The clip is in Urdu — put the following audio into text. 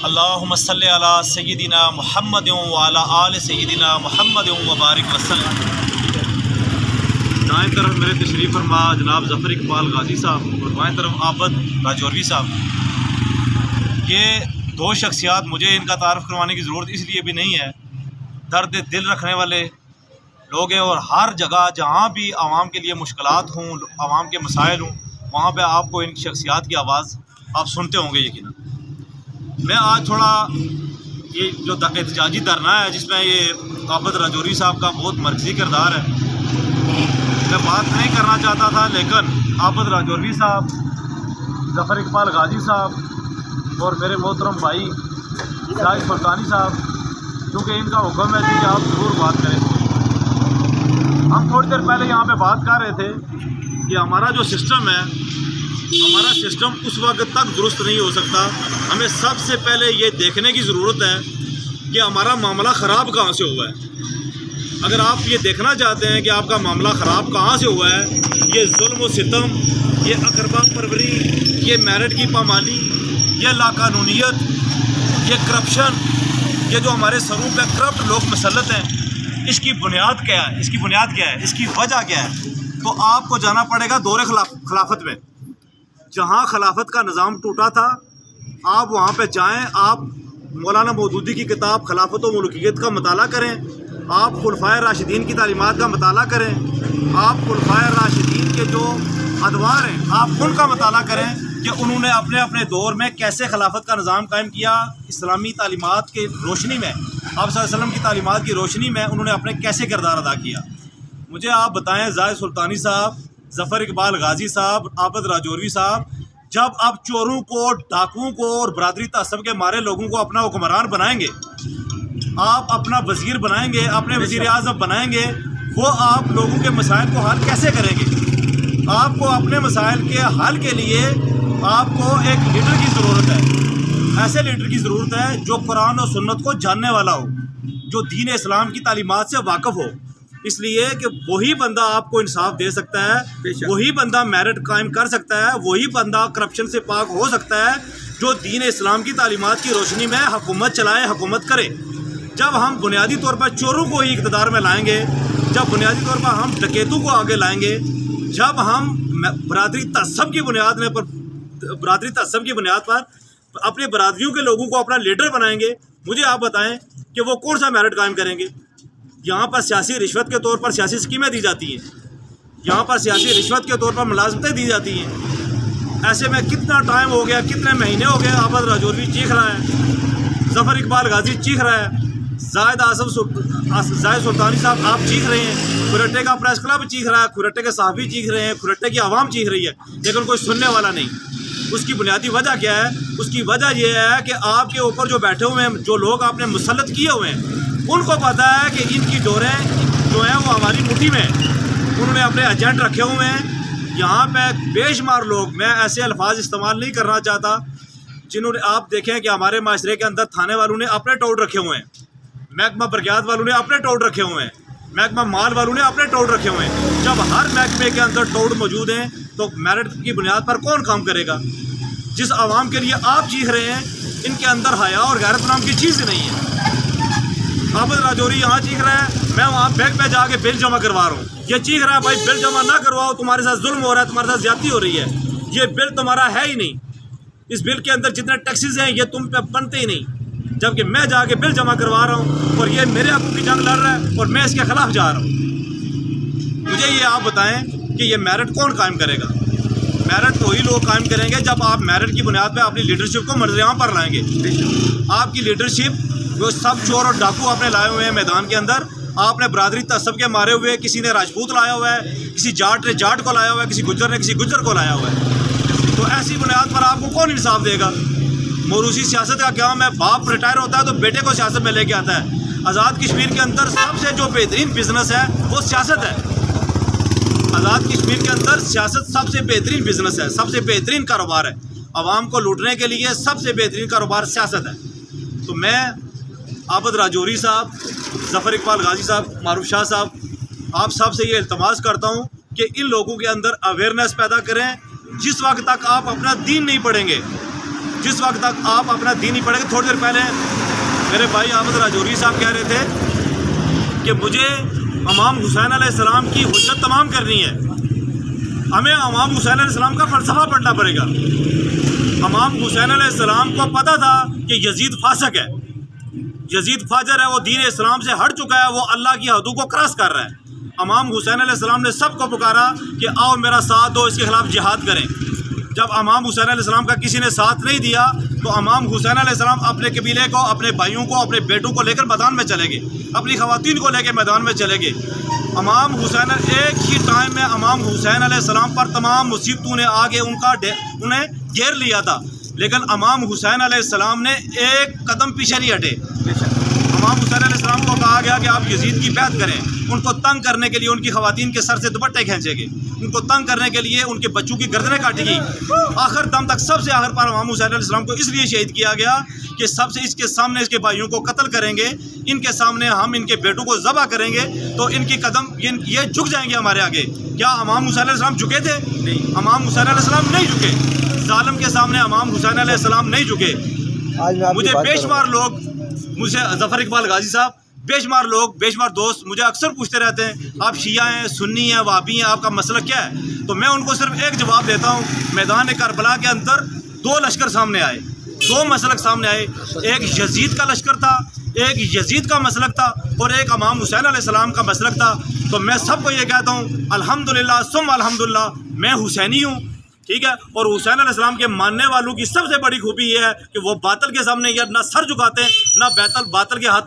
اللہم صلی علی سیدنا محمد وعلی آل سیدنا محمد وبارک وسلم۔ دائیں طرف میرے تشریف فرما جناب ظفر اقبال غازی صاحب اور بائیں طرف عابد راجوروی صاحب۔ یہ دو شخصیات مجھے ان کا تعارف کروانے کی ضرورت اس لیے بھی نہیں ہے، درد دل رکھنے والے لوگ ہیں اور ہر جگہ جہاں بھی عوام کے لیے مشکلات ہوں، عوام کے مسائل ہوں، وہاں پہ آپ کو ان شخصیات کی آواز آپ سنتے ہوں گے یقیناً۔ میں آج تھوڑا یہ جو احتجاجی دھرنا ہے جس میں یہ عابد راجوروی صاحب کا بہت مرکزی کردار ہے، میں بات نہیں کرنا چاہتا تھا، لیکن عابد راجوروی صاحب، ظفر اقبال غازی صاحب اور میرے محترم بھائی زاہد سلطانی صاحب، کیونکہ ان کا حکم ہے کہ آپ ضرور بات کریں۔ ہم تھوڑی دیر پہلے یہاں پہ بات کر رہے تھے کہ ہمارا جو سسٹم ہے، ہمارا سسٹم اس وقت تک درست نہیں ہو سکتا، ہمیں سب سے پہلے یہ دیکھنے کی ضرورت ہے کہ ہمارا معاملہ خراب کہاں سے ہوا ہے۔ اگر آپ یہ دیکھنا چاہتے ہیں کہ آپ کا معاملہ خراب کہاں سے ہوا ہے، یہ ظلم و ستم، یہ اقربا پروری، یہ میرٹ کی پامالی، یہ لاقانونیت، یہ کرپشن، یہ جو ہمارے سروں پہ کرپٹ لوگ مسلط ہیں، اس کی بنیاد کیا ہے؟ اس کی بنیاد کیا ہے؟ اس کی وجہ کیا ہے؟ تو آپ کو جانا پڑے گا دور خلافت میں، جہاں خلافت کا نظام ٹوٹا تھا۔ آپ وہاں پہ جائیں، آپ مولانا مودودی کی کتاب خلافت و ملوکیت کا مطالعہ کریں، آپ خلفائے راشدین کی تعلیمات کا مطالعہ کریں، آپ خلفائے راشدین کے جو ادوار ہیں آپ ان کا مطالعہ کریں کہ انہوں نے اپنے اپنے دور میں کیسے خلافت کا نظام قائم کیا، اسلامی تعلیمات کی روشنی میں، آپ صلی اللہ علیہ وسلم کی تعلیمات کی روشنی میں انہوں نے اپنے کیسے کردار ادا کیا۔ مجھے آپ بتائیں زاہد سلطانی صاحب، ظفر اقبال غازی صاحب، عابد راجوروی صاحب، جب آپ چوروں کو، ڈاکوؤں کو اور برادری تعصب کے مارے لوگوں کو اپنا حکمران بنائیں گے، آپ اپنا وزیر بنائیں گے، اپنے وزیر اعظم بنائیں گے، وہ آپ لوگوں کے مسائل کو حل کیسے کریں گے؟ آپ کو اپنے مسائل کے حل کے لیے آپ کو ایک لیڈر کی ضرورت ہے، ایسے لیڈر کی ضرورت ہے جو قرآن و سنت کو جاننے والا ہو، جو دین اسلام کی تعلیمات سے واقف ہو، اس لیے کہ وہی بندہ آپ کو انصاف دے سکتا ہے، وہی بندہ میرٹ قائم کر سکتا ہے، وہی بندہ کرپشن سے پاک ہو سکتا ہے جو دین اسلام کی تعلیمات کی روشنی میں حکومت چلائے، حکومت کرے۔ جب ہم بنیادی طور پر چوروں کو ہی اقتدار میں لائیں گے، جب بنیادی طور پر ہم ڈکیتوں کو آگے لائیں گے، جب ہم برادری تعصب کی بنیاد پر اپنی برادریوں کے لوگوں کو اپنا لیڈر بنائیں گے، مجھے آپ بتائیں کہ وہ کون سا میرٹ قائم کریں گے؟ یہاں پر سیاسی رشوت کے طور پر سیاسی اسکیمیں دی جاتی ہیں، یہاں پر سیاسی رشوت کے طور پر ملازمتیں دی جاتی ہیں۔ ایسے میں کتنا ٹائم ہو گیا، کتنے مہینے ہو گئے، عابد راجوروی چیخ رہا ہے، ظفر اقبال غازی چیخ رہا ہے، زاہد سلطانی صاحب آپ چیخ رہے ہیں، کھرٹے کا پریس کلب چیخ رہا ہے، کھرٹے کے صحافی چیخ رہے ہیں، کھرٹے کی عوام چیخ رہی ہے، لیکن کوئی سننے والا نہیں۔ اس کی بنیادی وجہ کیا ہے؟ اس کی وجہ یہ ہے کہ آپ کے اوپر جو بیٹھے ہوئے ہیں، جو لوگ آپ نے مسلط کیے ہوئے ہیں، ان کو پتہ ہے کہ ان کی ڈوریں جو ہیں وہ ہماری مٹھی میں ہیں، انہوں نے اپنے ایجنٹ رکھے ہوئے ہیں۔ یہاں پہ بے شمار لوگ، میں ایسے الفاظ استعمال نہیں کرنا چاہتا، جنہوں نے آپ دیکھیں کہ ہمارے معاشرے کے اندر تھانے والوں نے اپنے ٹوٹ رکھے ہوئے ہیں، محکمہ برقیات والوں نے اپنے ٹوٹ رکھے ہوئے ہیں، محکمہ مال والوں نے اپنے ٹوٹ رکھے ہوئے ہیں۔ جب ہر محکمے کے اندر ٹوٹ موجود ہیں تو میرٹ کی بنیاد پر کون کام کرے گا؟ جس عوام کے لیے آپ چیخ رہے ہیں، ان کے اندر حیا اور غیرت نام کی چیز نہیں ہے۔ عابد راجوروی یہاں چیخ رہا ہے، میں وہاں بینک پہ جا کے بل جمع کروا رہا ہوں، یہ چیخ رہا ہے بھائی بل جمع نہ کرواؤ، تمہارے ساتھ ظلم ہو رہا ہے، تمہارے ساتھ زیادتی ہو رہی ہے، یہ بل تمہارا ہے ہی نہیں، اس بل کے اندر جتنے ٹیکسز ہیں یہ تم پہ بنتے ہی نہیں، جبکہ میں جا کے بل جمع کروا رہا ہوں اور یہ میرے حقوق کی جنگ لڑ رہا ہے اور میں اس کے خلاف جا رہا ہوں۔ مجھے یہ آپ بتائیں کہ یہ میرٹ کون قائم کرے گا؟ میرٹ وہی لوگ قائم کریں گے جب آپ میرٹ کی بنیاد پہ اپنی لیڈرشپ کو مرزیاں پر لائیں گے۔ آپ کی لیڈرشپ وہ سب چور اور ڈاکو آپ نے لائے ہوئے ہیں میدان کے اندر، آپ نے برادری تعصب کے مارے ہوئے، کسی نے راجپوت لایا ہوا ہے، کسی جاٹ نے جاٹ کو لایا ہوا ہے، کسی گجر نے کسی گجر کو لایا ہوا ہے، تو ایسی بنیاد پر آپ کو کون انصاف دے گا؟ موروثی سیاست کا کام ہے، باپ ریٹائر ہوتا ہے تو بیٹے کو سیاست میں لے کے آتا ہے۔ آزاد کشمیر کے اندر سب سے جو بہترین بزنس ہے وہ سیاست ہے، آزاد کشمیر کے اندر سیاست سب سے بہترین بزنس ہے، سب سے بہترین کاروبار ہے، عوام کو لوٹنے کے لیے سب سے بہترین کاروبار سیاست ہے۔ تو میں عابد راجوروی صاحب، ظفر اقبال غازی صاحب، معروف شاہ صاحب، آپ سب سے یہ التماس کرتا ہوں کہ ان لوگوں کے اندر اویئرنیس پیدا کریں۔ جس وقت تک آپ اپنا دین نہیں پڑھیں گے، جس وقت تک آپ اپنا دین نہیں پڑھیں گے. تھوڑی دیر پہلے میرے بھائی احمد راجوری صاحب کہہ رہے تھے کہ مجھے امام حسین علیہ السلام کی حجت تمام کرنی ہے. ہمیں امام حسین علیہ السلام کا فلسفہ پڑھنا پڑے گا. امام حسین علیہ السلام کو پتہ تھا کہ یزید فاسق ہے, یزید فاجر ہے, وہ دین اسلام سے ہٹ چکا ہے, وہ اللہ کی حدود کو کراس کر رہا ہے. امام حسین علیہ السلام نے سب کو پکارا کہ آؤ میرا ساتھ دو, اس کے خلاف جہاد کریں. جب امام حسین علیہ السلام کا کسی نے ساتھ نہیں دیا تو امام حسین علیہ السلام اپنے قبیلے کو, اپنے بھائیوں کو, اپنے بیٹوں کو لے کر میدان میں چلے گئے, اپنی خواتین کو لے کے میدان میں چلے گئے. امام حسین ایک ہی ٹائم میں امام حسین علیہ السلام پر تمام مصیبتوں نے آگے انہیں گھیر لیا تھا, لیکن امام حسین علیہ السلام نے ایک قدم پیچھے نہیں ہٹے. امام حسین علیہ السلام کو کہا گیا کہ آپ یزید کی بیعت کریں. ان کو تنگ کرنے کے لیے ان کی خواتین کے سر سے دوپٹے کھینچے گئے, ان کو تنگ کرنے کے لیے ان کے بچوں کی گردنیں کاٹی گئی. آخر دم تک سب سے آخر پر امام حسین علیہ السلام کو اس لیے شہید کیا گیا کہ سب سے اس کے سامنے اس کے بھائیوں کو قتل کریں گے, ان کے سامنے ہم ان کے بیٹوں کو ذبح کریں گے تو ان کی قدم یہ جھک جائیں گے ہمارے آگے. کیا امام حسین علیہ السلام جھکے تھے؟ نہیں, امام حسین علیہ السلام نہیں جھکے. ظالم کے سامنے امام حسین علیہ السلام نہیں جھکے. مجھے بے شمار لوگ, مجھے ظفر اقبال غازی صاحب, بے شمار لوگ, بے شمار دوست مجھے اکثر پوچھتے رہتے ہیں آپ شیعہ ہیں, سنی ہیں, وہابی ہیں, آپ کا مسئلہ کیا ہے؟ تو میں ان کو صرف ایک جواب دیتا ہوں. میدان کربلا کے اندر دو لشکر سامنے آئے, دو مسلک سامنے آئے. ایک یزید کا لشکر تھا, ایک یزید کا مسلک تھا, اور ایک امام حسین علیہ السلام کا مسلک تھا. تو میں سب کو یہ کہتا ہوں الحمدللہ ثم الحمدللہ, میں حسینی ہوں, ٹھیک ہے. اور حسین علیہ السلام کے ماننے والوں کی سب سے بڑی خوبی یہ ہے کہ وہ باطل کے سامنے نہ سر جھکاتے ہیں, نہ باطل کے ہاتھ پر